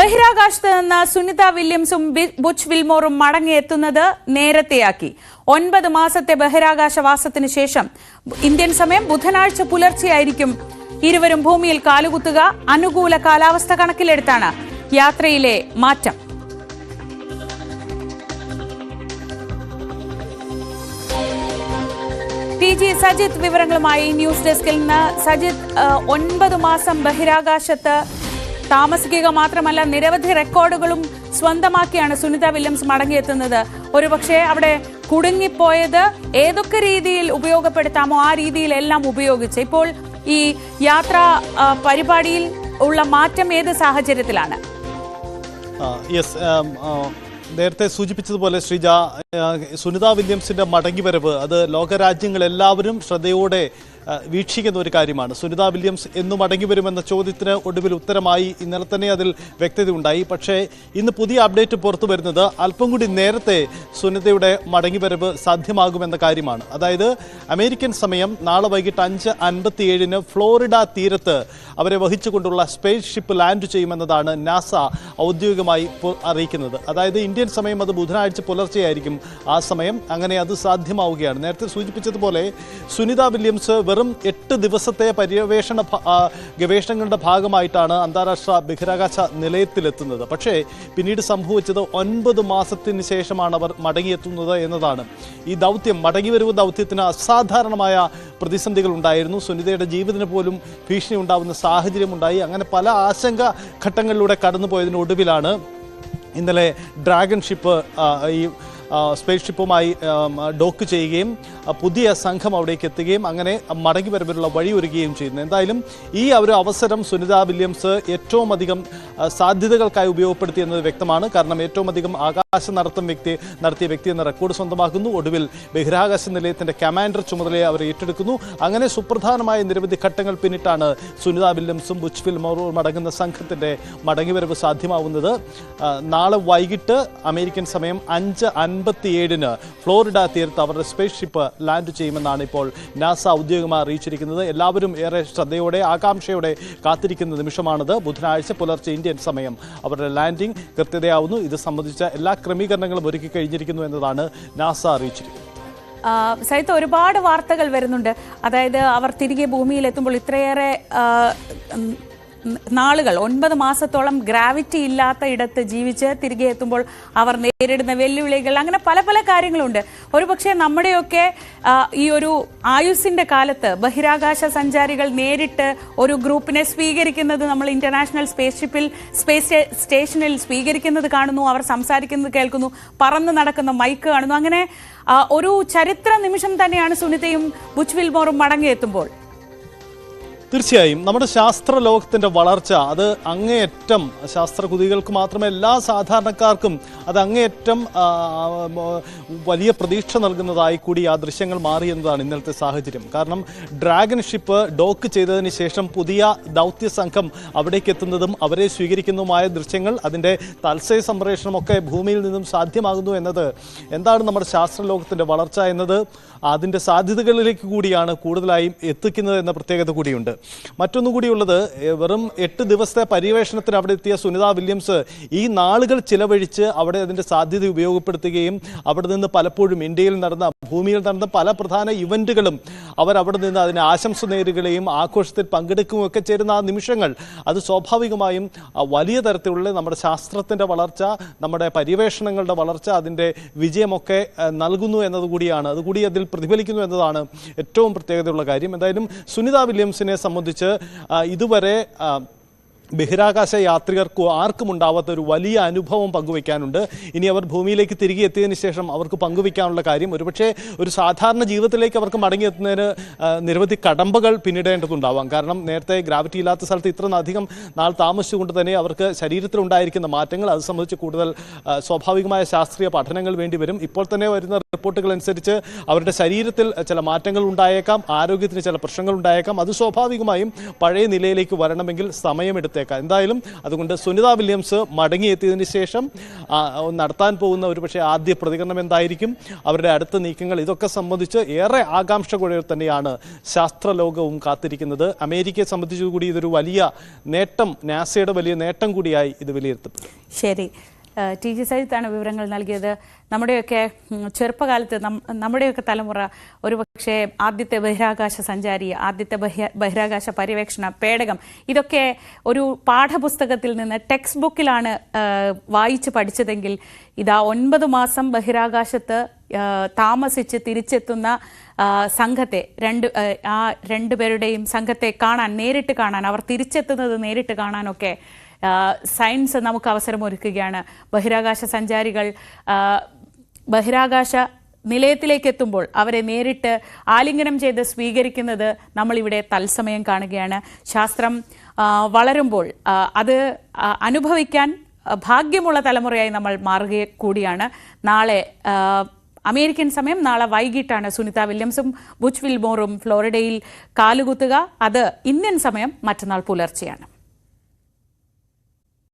ബഹിരാകാശത്ത് നിന്ന് സുനിത വില്യംസും ബുച്ച് വിൽമോറും മടങ്ങിയെത്തുന്നത് നേരത്തെയാക്കി. 9 മാസത്തെ ബഹിരാകാശവാസത്തിന് ശേഷം ഇന്ത്യൻ സമയം ബുധനാഴ്ച പുലർച്ചെയായിരിക്കും ഇരുവരും ഭൂമിയിൽ കാലുകുത്തുക. അനുകൂല കാലാവസ്ഥ കണക്കിലെടുത്താണ് യാത്രയിലെ മാറ്റം. TG സജിത് വിവരങ്ങളുമായി ന്യൂസ് ഡെസ്കിൽ നിന്ന്. സജിത്, 9 മാസം ബഹിരാകാശത്ത് താമസിക്കുക മാത്രമല്ല നിരവധി റെക്കോർഡുകളും സ്വന്തമാക്കിയാണ് സുനിത വില്യംസ് മടങ്ങിയെത്തുന്നത്. ഒരുപക്ഷെ അവിടെ കുടുങ്ങിപ്പോയത് ഏതൊക്കെ രീതിയിൽ ഉപയോഗപ്പെടുത്താമോ ആ രീതിയിലെല്ലാം ഉപയോഗിച്ച് ഇപ്പോൾ ഈ യാത്രാ പരിപാടിയിൽ ഉള്ള മാറ്റം ഏത് സാഹചര്യത്തിലാണ്? നേരത്തെ സൂചിപ്പിച്ചതുപോലെ ശ്രീജ, സുനിത വില്യംസിന്റെ മടങ്ങിവരവ് അത് ലോകരാജ്യങ്ങളെല്ലാവരും ശ്രദ്ധയോടെ വീക്ഷിക്കുന്ന ഒരു കാര്യമാണ്. സുനിത വില്യംസ് എന്നു മടങ്ങി വരുമെന്ന ചോദ്യത്തിന് ഒടുവിൽ ഉത്തരമായി ഇന്നലെ തന്നെ അതിൽ വ്യക്തത ഉണ്ടായി. പക്ഷേ ഇന്ന് പുതിയ അപ്ഡേറ്റ് പുറത്തു വരുന്നത് അല്പം കൂടി നേരത്തെ സുനിതയുടെ മടങ്ങിവരവ് സാധ്യമാകുമെന്ന കാര്യമാണ്. അതായത് അമേരിക്കൻ സമയം നാളെ വൈകിട്ട് 5:57 ഫ്ലോറിഡ തീരത്ത് അവരെ വഹിച്ചുകൊണ്ടുള്ള സ്പേസ് ഷിപ്പ് ലാൻഡ് ചെയ്യുമെന്നതാണ് നാസ ഔദ്യോഗികമായി അറിയിക്കുന്നത്. അതായത് ഇന്ത്യൻ സമയം അത് ബുധനാഴ്ച പുലർച്ചെയായിരിക്കും ആ സമയം. അങ്ങനെ അത് സാധ്യമാവുകയാണ്. നേരത്തെ സൂചിപ്പിച്ചതുപോലെ സുനിത വില്യംസ് വെറും 8 ദിവസത്തെ ഗവേഷണങ്ങളുടെ ഭാഗമായിട്ടാണ് അന്താരാഷ്ട്ര ബഹിരാകാശ നിലയത്തിലെത്തുന്നത്. പക്ഷേ പിന്നീട് സംഭവിച്ചത് 9 മാസത്തിന് ശേഷമാണ് അവർ മടങ്ങിയെത്തുന്നത് എന്നതാണ്. ഈ ദൗത്യം, മടങ്ങിവരവ് ദൗത്യത്തിന് അസാധാരണമായ പ്രതിസന്ധികൾ ഉണ്ടായിരുന്നു. സുനിതയുടെ ജീവന് പോലും ഭീഷണി ഉണ്ടാകുന്ന സാഹചര്യമുണ്ടായി. അങ്ങനെ പല ആശങ്ക ഘട്ടങ്ങളിലൂടെ കടന്നുപോയതിനൊടുവിലാണ് ഇന്നലെ ഡ്രാഗൺ ഷിപ്പ് ഈ സ്പേസ് ഷിപ്പുമായി ഡോക്ക് ചെയ്യുകയും പുതിയ സംഘം അവിടേക്ക് എത്തുകയും അങ്ങനെ മടങ്ങി വരവിനുള്ള വഴിയൊരുക്കുകയും ചെയ്യുന്നു. എന്തായാലും ഈ ഒരു അവസരം സുനിത വില്യംസ് ഏറ്റവും അധികം സാധ്യതകൾക്കായി ഉപയോഗപ്പെടുത്തി എന്നത് വ്യക്തമാണ്. കാരണം ഏറ്റവും അധികം ആകാശ നടത്തിയ വ്യക്തി എന്ന റെക്കോർഡ് സ്വന്തമാക്കുന്നു. ഒടുവിൽ ബഹിരാകാശ നിലയത്തിന്റെ കമാൻഡർ ചുമതലയെ അവർ ഏറ്റെടുക്കുന്നു. അങ്ങനെ സുപ്രധാനമായ നിരവധി ഘട്ടങ്ങൾ പിന്നിട്ടാണ് സുനിത വില്യംസും ബുച്ച് വിൽമോറും അടങ്ങുന്ന സംഘത്തിന്റെ മടങ്ങിവരവ് സാധ്യമാവുന്നത്. നാളെ വൈകിട്ട് അമേരിക്കൻ സമയം 5:57 ഫ്ലോറിഡ തീരത്ത് അവരുടെ സ്പേസ് ഷിപ്പ് ലാൻഡ് ചെയ്യുമെന്നാണ് ഇപ്പോൾ നാസ ഔദ്യോഗികമായി അറിയിച്ചിരിക്കുന്നത്. എല്ലാവരും ഏറെ ശ്രദ്ധയോടെ ആകാംക്ഷയോടെ കാത്തിരിക്കുന്ന നിമിഷമാണിത്. ബുധനാഴ്ച പുലർച്ചെ ഇന്ത്യൻ സമയം അവരുടെ ലാൻഡിംഗ് കൃത്യതയാവുന്നു. ഇത് സംബന്ധിച്ച എല്ലാ ക്രമീകരണങ്ങളും ഒരുക്കി കഴിഞ്ഞിരിക്കുന്നു എന്നതാണ് നാസ അറിയിച്ചിരിക്കുന്നത്. സഹിത ഒരുപാട് വാർത്തകൾ വരുന്നുണ്ട്. അതായത് അവർ തിരികെ ഭൂമിയിലെത്തുമ്പോൾ ഇത്രയേറെ നാളുകൾ 9 മാസത്തോളം ഗ്രാവിറ്റി ഇല്ലാത്ത ഇടത്ത് ജീവിച്ച് തിരികെ എത്തുമ്പോൾ അവർ നേരിടുന്ന വെല്ലുവിളികൾ, അങ്ങനെ പല പല കാര്യങ്ങളുണ്ട്. ഒരുപക്ഷെ നമ്മുടെയൊക്കെ ഈ ഒരു ആയുസ്സിന്റെ കാലത്ത് ബഹിരാകാശ സഞ്ചാരികൾ നേരിട്ട് ഒരു ഗ്രൂപ്പിനെ സ്വീകരിക്കുന്നത് നമ്മൾ ഇന്റർനാഷണൽ സ്പേസ് സ്റ്റേഷനിൽ സ്വീകരിക്കുന്നത് കാണുന്നു, അവർ സംസാരിക്കുന്നത് കേൾക്കുന്നു, പറന്ന് നടക്കുന്ന മൈക്ക് കാണുന്നു. അങ്ങനെ ഒരു ചരിത്ര നിമിഷം തന്നെയാണ് സുനിതയും ബുച്ച് വിൽമോറും മടങ്ങിയെത്തുമ്പോൾ. തീർച്ചയായും നമ്മുടെ ശാസ്ത്ര ലോകത്തിൻ്റെ വളർച്ച അത് അങ്ങേയറ്റം, ശാസ്ത്രകുതികൾക്ക് മാത്രമല്ല എല്ലാ സാധാരണക്കാർക്കും അത് അങ്ങേയറ്റം വലിയ പ്രതീക്ഷ നൽകുന്നതായി കൂടി ആ ദൃശ്യങ്ങൾ മാറി എന്നതാണ് ഇന്നലത്തെ സാഹചര്യം. കാരണം ഡ്രാഗൺ ഷിപ്പ് ഡോക്ക് ചെയ്തതിന് ശേഷം പുതിയ ദൗത്യ സംഘം അവിടേക്ക് എത്തുന്നതും അവരെ സ്വീകരിക്കുന്നതുമായ ദൃശ്യങ്ങൾ, അതിൻ്റെ തത്സയ സംപ്രേഷണമൊക്കെ ഭൂമിയിൽ നിന്നും സാധ്യമാകുന്നു എന്നത് എന്താണ് നമ്മുടെ ശാസ്ത്ര ലോകത്തിൻ്റെ വളർച്ച എന്നത് അതിൻ്റെ സാധ്യതകളിലേക്ക് കൂടിയാണ് കൂടുതലായും എത്തിക്കുന്നത് എന്ന പ്രത്യേകത കൂടിയുണ്ട്. മറ്റൊന്നുകൂടിയുള്ളത്, വെറും 8 ദിവസത്തെ പര്യവേഷണത്തിന് അവിടെ എത്തിയ സുനിത വില്യംസ് ഈ നാളുകൾ ചിലവഴിച്ച് അവിടെ അതിൻ്റെ സാധ്യത ഉപയോഗപ്പെടുത്തുകയും അവിടെ നിന്ന് പലപ്പോഴും ഭൂമിയിൽ നടന്ന പല പ്രധാന ഇവന്റുകളും അവിടെ നിന്ന് അതിന് ആശംസ നേരുകയും ആഘോഷത്തിൽ പങ്കെടുക്കുകയും ഒക്കെ ചേരുന്ന ആ നിമിഷങ്ങൾ അത് സ്വാഭാവികമായും വലിയ തരത്തിലുള്ള നമ്മുടെ ശാസ്ത്രത്തിൻ്റെ വളർച്ച, നമ്മുടെ പര്യവേഷണങ്ങളുടെ വളർച്ച, അതിൻ്റെ വിജയമൊക്കെ നൽകുന്നു എന്നതുകൂടിയാണ്. അതുകൂടി അതിൽ പ്രതിഫലിക്കുന്നു എന്നതാണ് ഏറ്റവും പ്രത്യേകതയുള്ള കാര്യം. എന്തായാലും സുനിത വില്യംസിനെ സംബന്ധിച്ച് ഇതുവരെ ബഹിരാകാശ യാത്രികർക്ക് ആർക്കും ഉണ്ടാവാത്ത ഒരു വലിയ അനുഭവം പങ്കുവയ്ക്കാനുണ്ട്. ഇനി അവർ ഭൂമിയിലേക്ക് തിരികെ എത്തിയതിനു ശേഷം അവർക്ക് പങ്കുവയ്ക്കാനുള്ള കാര്യം, ഒരുപക്ഷെ ഒരു സാധാരണ ജീവിതത്തിലേക്ക് അവർക്ക് മടങ്ങിയെത്തുന്നതിന് നിരവധി കടമ്പകൾ പിന്നിടേണ്ടതുണ്ടാവാം. കാരണം നേരത്തെ ഗ്രാവിറ്റി ഇല്ലാത്ത സ്ഥലത്ത് ഇത്രയധികം നാൾ താമസിച്ചുകൊണ്ട് തന്നെ അവർക്ക് ശരീരത്തിലുണ്ടായിരിക്കുന്ന മാറ്റങ്ങൾ, അത് സംബന്ധിച്ച് കൂടുതൽ സ്വാഭാവികമായ ശാസ്ത്രീയ പഠനങ്ങൾ വേണ്ടിവരും. ഇപ്പോൾ തന്നെ വരുന്ന റിപ്പോർട്ടുകൾ അനുസരിച്ച് അവരുടെ ശരീരത്തിൽ ചില മാറ്റങ്ങൾ ഉണ്ടായേക്കാം, ആരോഗ്യത്തിന് ചില പ്രശ്നങ്ങൾ ഉണ്ടായേക്കാം. അത് സ്വാഭാവികമായും പഴയ നിലയിലേക്ക് വരണമെങ്കിൽ സമയമെടുത്ത് എടുത്തേക്കാം. എന്തായാലും അതുകൊണ്ട് സുനിത വില്യംസ് മടങ്ങിയെത്തിയതിന് ശേഷം നടത്താൻ പോകുന്ന ഒരു പക്ഷേ ആദ്യ പ്രതികരണം എന്തായിരിക്കും, അവരുടെ അടുത്ത നീക്കങ്ങൾ, ഇതൊക്കെ സംബന്ധിച്ച് ഏറെ ആകാംക്ഷയോടെ തന്നെയാണ് ശാസ്ത്രലോകവും കാത്തിരിക്കുന്നത്. അമേരിക്കയെ സംബന്ധിച്ചുകൂടി ഇതൊരു വലിയ നേട്ടം, നാസയുടെ വലിയ നേട്ടം കൂടിയായി ഇത് വിലയിരുത്തപ്പെടും. ശരി, ടി ജി സജിത്താണ് വിവരങ്ങൾ നൽകിയത്. നമ്മുടെയൊക്കെ ചെറുപ്പകാലത്ത് നമ്മുടെയൊക്കെ തലമുറ ഒരുപക്ഷെ ആദ്യത്തെ ബഹിരാകാശ സഞ്ചാരി, ആദ്യത്തെ ബഹിരാകാശ പര്യവേക്ഷണ പേടകം, ഇതൊക്കെ ഒരു പാഠപുസ്തകത്തിൽ നിന്ന് ടെക്സ്റ്റ് ബുക്കിലാണ് വായിച്ച് പഠിച്ചതെങ്കിൽ ഇതാ 9 മാസം ബഹിരാകാശത്ത് താമസിച്ച് തിരിച്ചെത്തുന്ന സംഘത്തെ, രണ്ടുപേരുടെയും സംഘത്തെ നേരിട്ട് കാണാൻ, അവർ തിരിച്ചെത്തുന്നത് നേരിട്ട് കാണാനൊക്കെ സയൻസ് നമുക്ക് അവസരമൊരുക്കുകയാണ്. ബഹിരാകാശ സഞ്ചാരികൾ ബഹിരാകാശ നിലയത്തിലേക്ക് എത്തുമ്പോൾ അവരെ നേരിട്ട് ആലിംഗനം ചെയ്ത് സ്വീകരിക്കുന്നത് നമ്മളിവിടെ തത്സമയം കാണുകയാണ്. ശാസ്ത്രം വളരുമ്പോൾ അത് അനുഭവിക്കാൻ ഭാഗ്യമുള്ള തലമുറയായി നമ്മൾ മാറുക കൂടിയാണ്. നാളെ അമേരിക്കൻ സമയം നാളെ വൈകിട്ടാണ് സുനിത വില്യംസും ബുച്ച് വിൽമോറും ഫ്ലോറിഡയിൽ കാലുകുത്തുക. അത് ഇന്ത്യൻ സമയം മറ്റന്നാൾ പുലർച്ചെയാണ്.